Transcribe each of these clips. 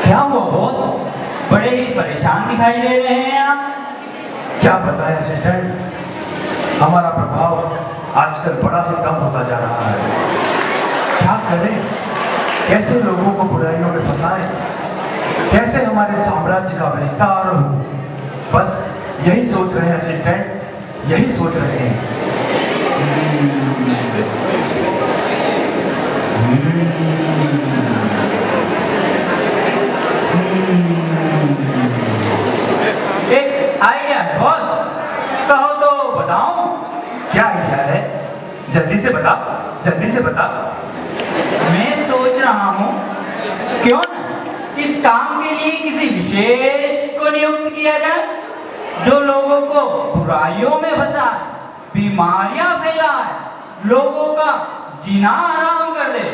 क्या हुआ बॉस? बड़े ही परेशान दिखाई दे रहे हैं आप। क्या बताएं असिस्टेंट, हमारा प्रभाव आजकल बड़ा ही कम होता जा रहा है। क्या करें, कैसे लोगों को बुराइयों में फंसाएं, कैसे हमारे साम्राज्य का विस्तार हो, बस यही सोच रहे हैं असिस्टेंट, यही सोच रहे हैं। एक आइडिया है बॉस, कहो तो बताऊं? क्या आइडिया है? जल्दी से बता, जल्दी से बता। मैं सोच रहा हूं क्यों न इस काम के लिए किसी विशेष को नियुक्त किया जाए जो लोगों को बुराइयों में फंसाए, बीमारियां फैलाए, लोगों का जीना आराम कर दे।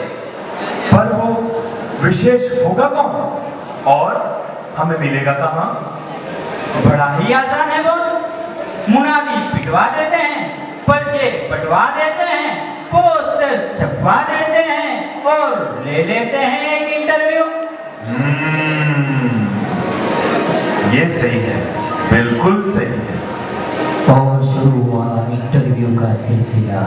पर वो विशेष होगा कौन और हमें मिलेगा कहाँ? बड़ा ही आसान है बॉस। मुनादी पिटवा देते हैं, पर्चे बंटवा देते हैं, पोस्टर छपवा देते हैं और ले लेते हैं एक इंटरव्यू। ये सही है, बिल्कुल सही है। और शुरू हुआ इंटरव्यू का सिलसिला।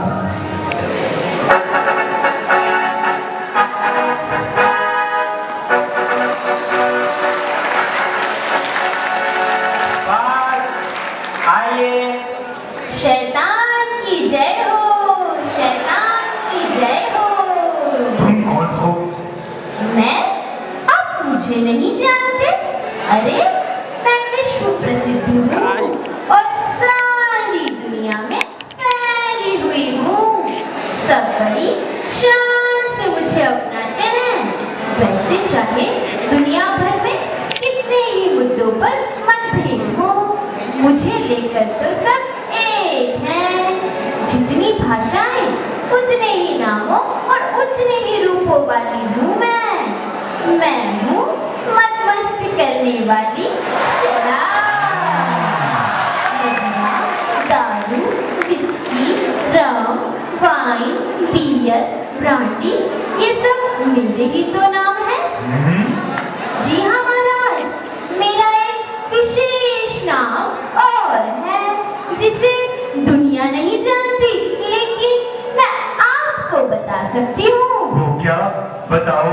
शैतान की जय हो, शैतान की जय हो। तुम कौन हो? मैं? आप मुझे नहीं जानते? अरे मैं विश्व प्रसिद्ध हूँ और सारी दुनिया में फैली हुई हूँ। सब बड़ी शान से मुझे अपनाते हैं। वैसे चाहे दुनिया भर में कितने ही मुद्दों पर मतभेद हो, मुझे लेकर तो सब एक हैं। जितनी भाषाएं उतने ही नामों और उतने ही रूपों वाली हूँ मैं हूँ मत मस्ती करने वाली शराब। नदियाँ, दारू, विस्की, रम, वाइन, बियर, ब्रांडी, ये सब मेरे ही तो नाम है। जी हाँ महाराज, मेरा एक विशेष नाम और है जिसे दुनिया नहीं जानती, लेकिन मैं आपको बता सकती हूँ। वो क्या? बताओ।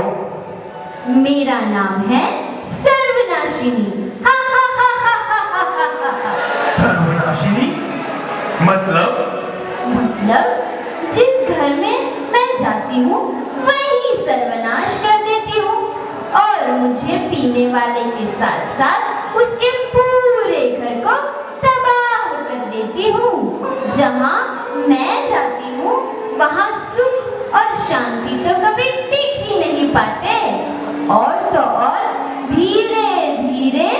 मेरा नाम है सर्वनाशिनी। हा हा हा हा हा हा हा हा। सर्वनाशिनी? मतलब जिस घर में मैं जाती हूँ वही सर्वनाश कर देती हूँ और मुझे पीने वाले के साथ साथ उसके पूरे घर को तबाह कर देती हूँ। जहाँ मैं जाती हूँ वहाँ सुख और शांति तो कभी टिक ही नहीं पाते, और तो और धीरे धीरे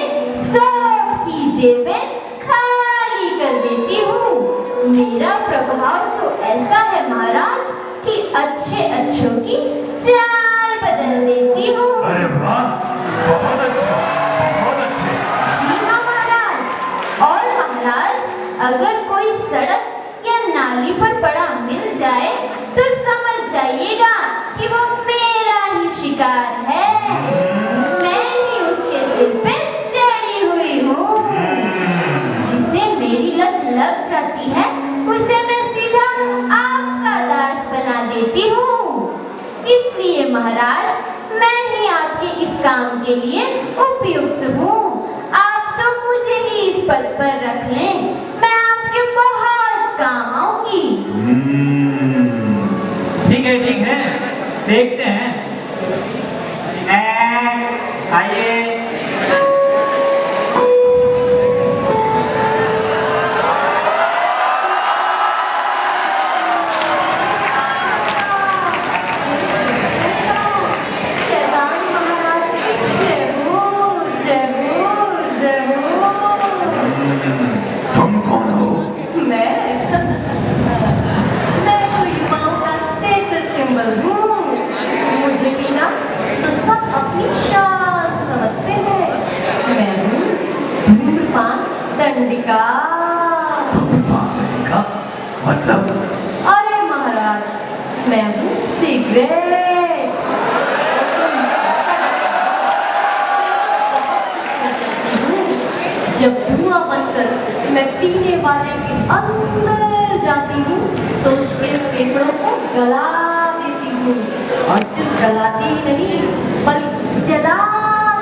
सबकी जेबें खाली कर देती हूँ। मेरा प्रभाव तो ऐसा है महाराज कि अच्छे अच्छों की चाल बदल देती हूँ। अरे वाह, बहुत अच्छा, बहुत अच्छे। जी हाँ महाराज। और महाराज, अगर कोई सड़क या नाली पर पड़ा मिल जाए तो समझ जाइएगा कि वो मेरा ही शिकार है। मैं ही उसके सिर पे चढ़ी हुई हूँ। जिसे मेरी लत लग जाती है उसे मैं सीधा आपका दास बना देती हूँ। इसलिए महाराज, मैं ही आपके इस काम के लिए उपयुक्त हूँ। आप तो मुझे ही इस पद पर रख लें, मैं आपके बहुत काम आऊंगी। ठीक है, देखते हैं। नेक्स्ट, आइए। तुम कौन हो? मैं तो युवाओं का स्टेटस सिंबल हूँ। मुझे बिना तो सब अपनी शान समझते हैं। मैं हूँ धूम्रपान दंडिका। धूम्रपान दंडिका? मतलब? अरे महाराज, मैं हूँ सिगरेट। जब धुआं बनकर मैं पीने वाले के अंदर जाती हूँ तो उसके फेफड़ों को गला देती हूँ, और सिर्फ गलाती ही नहीं बल्कि जला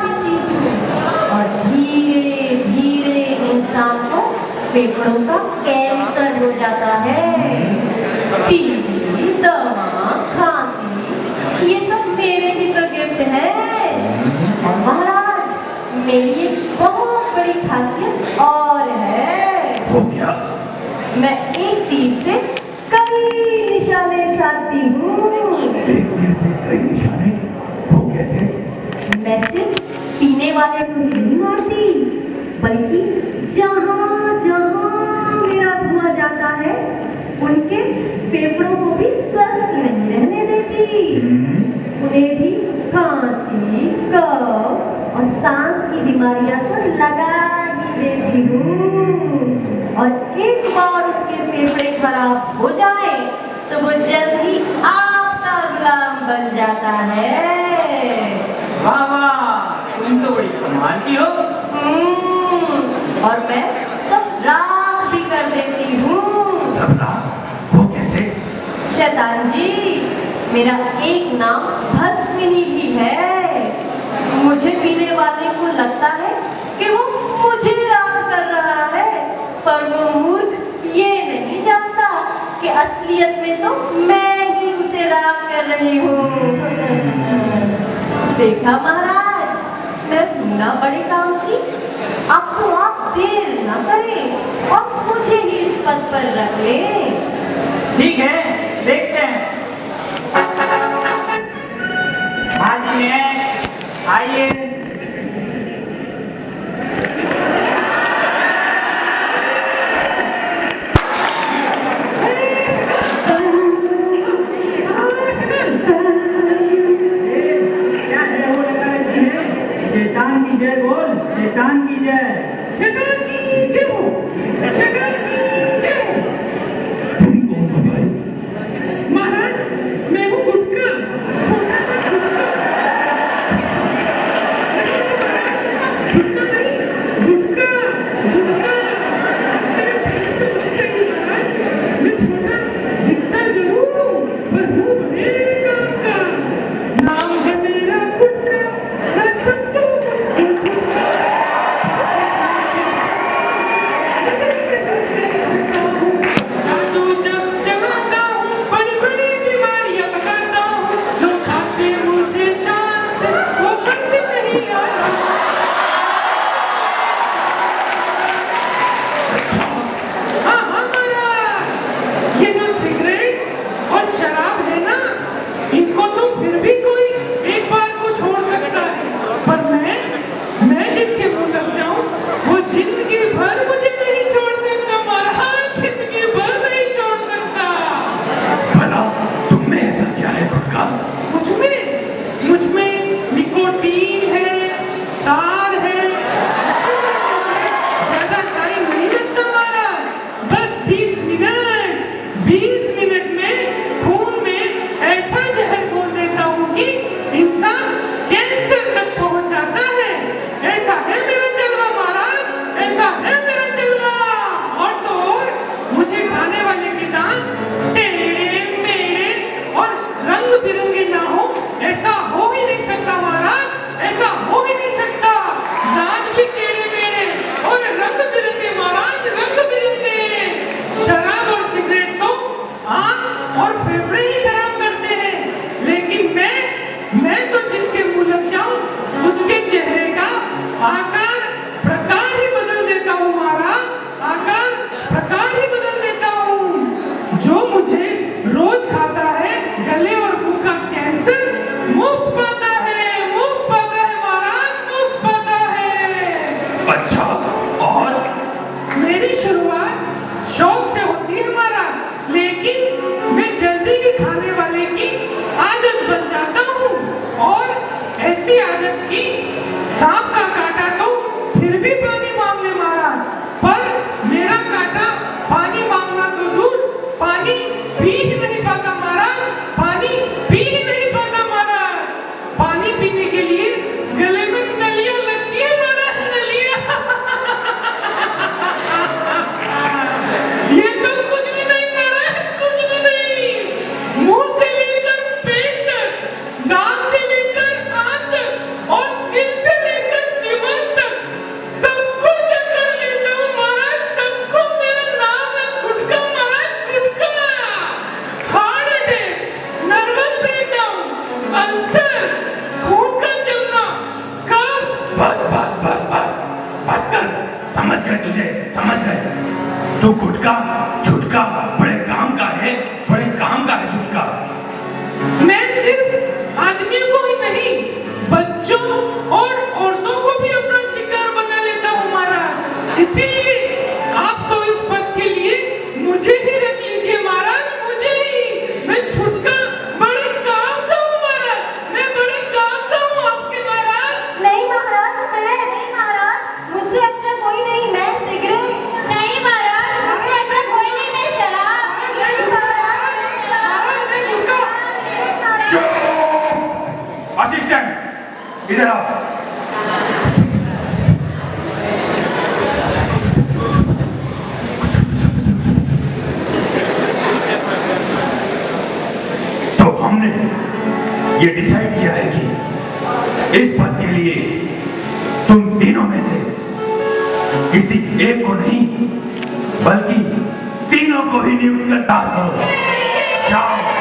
देती हूँ, और धीरे धीरे इंसान को फेफड़ों का कैंसर हो जाता है। टीबी, दमा, खांसी, ये सब मेरे भी तो गिफ्ट है। और महाराज, मेरी एक बहुत बड़ी खासियत और है। वो क्या? मैं एक तीर से कई निशाने साधती हूँ। एक तीर से कई निशाने? वो कैसे? मैं सिर्फ पीने वाले को नहीं मारती, बल्कि जहाँ जहाँ मेरा धुआं जाता है उनके फेफड़ों को भी स्वस्थ नहीं रहने देती। उन्हें भी खांसी, कफ और सांस की बीमारियां तो लगा ही देती हूँ। और एक बार उसके फेफड़े खराब हो जाए तो वो जल्द ही आपका गुलाम बन जाता है। वाह वाह, तुम तो बड़ी कमाल की हो। और मैं सब राख भी कर देती हूँ। सब राख? वो कैसे? शैतान जी, मेरा एक नाम भस्मिनी भी है। मुझे पीने वाले को लगता है कि वो मुझे राख कर रहा है, पर वो मूर्ख ये नहीं जानता कि असलियत में तो मैं ही उसे राख कर रही हूँ। देखा महाराज, मैं ना बड़े काम की। अब तो आप देर ना करें और मुझे ही इस पद पर रख लें। ठीक है, देखते हैं। हाजी हैं, आइए। शैतान की जय बोल, शैतान की जय, शैतान की जय हो, शैतान की जय हो। तुम कौन हो भाई? महाराज, मैं हूँ गुटका, छोटा सा गुटका नहीं, गुटका, गुटका। मैं छोटा दिखता जरूर हूँ, पर हूँ बड़े काम का। नाम है मेरा गुटका, मैं समझो जादू जब चलाता हूँ, बड़ी बड़ी बीमारियां लगाता हूँ, जो खाते मुझे शान से वो बंद नहीं आता। हाँ हाँ महाराज, ये जो सिगरेट और शराब है ना, इनको तो फिर भी कोई एक बार को छोड़ सकता है, पर मैं जिसके मुंह लग जाऊं वो जिंदगी भर मुझे नहीं छोड़ सकता महाराज, जिंदगी भर नहीं छोड़ सकता। भला तुम में ऐसा क्या है गुटका? मुझ में निकोटीन है, तार है। ज्यादा टाइम नहीं लगता महाराज, बस 20 मिनट में खून में ऐसा जहर घोल देता हूँ कि इंसान कैंसर तक पहुंच जाता है। ऐसा है मेरा जलवा महाराज, ऐसा है मेरा जलवा। और तो और मुझे खाने वाले के दांत टेढ़े मेढ़े और रंग बिरंगे ना हो, ऐसा हो ही नहीं सकता महाराज, ऐसा हो ही नहीं सकता। दांत भी टेढ़े मेढ़े और रंग बिरंगे महाराज, रंग बिरंगे। शराब और सिगरेट तो आंख और फेफड़े ही खराब करते हैं, लेकिन मैं तो जिसके मुंह लग जाऊं उसके चेहरे का आकार प्रकार ही बदल देता हूँ महाराज, आकार प्रकार ही बदल देता हूँ। जो मुझे रोज खाता है गले और मुंह का कैंसर मुफ्त पाता है, मुफ्त पाता है महाराज, मुफ्त पाता है। अच्छा, और? मेरी शुरुआत शौक से होती है महाराज, लेकिन मैं जल्दी ही खाने वाले की आदत बन जाता हूँ, और ऐसी आदत की सांप का काटा तो इसीलिए आप तो इस पद के लिए मुझे ही रख लीजिए महाराज, मुझे ही। मैं छुटका बड़े काम का हूँ महाराज, मैं बड़े काम का हूँ आपके महाराज। नहीं महाराज, मैं नहीं महाराज, मुझसे अच्छा कोई नहीं, मैं सिगरेट। नहीं महाराज, मुझसे अच्छा कोई नहीं, मैं शराब। नहीं महाराज, मैं गुटखा। असिस्टेंट इधर आओ। तो हमने ये डिसाइड किया है कि इस पद के लिए तुम तीनों में से किसी एक को नहीं बल्कि तीनों को ही नियुक्त करता करो। जाओ।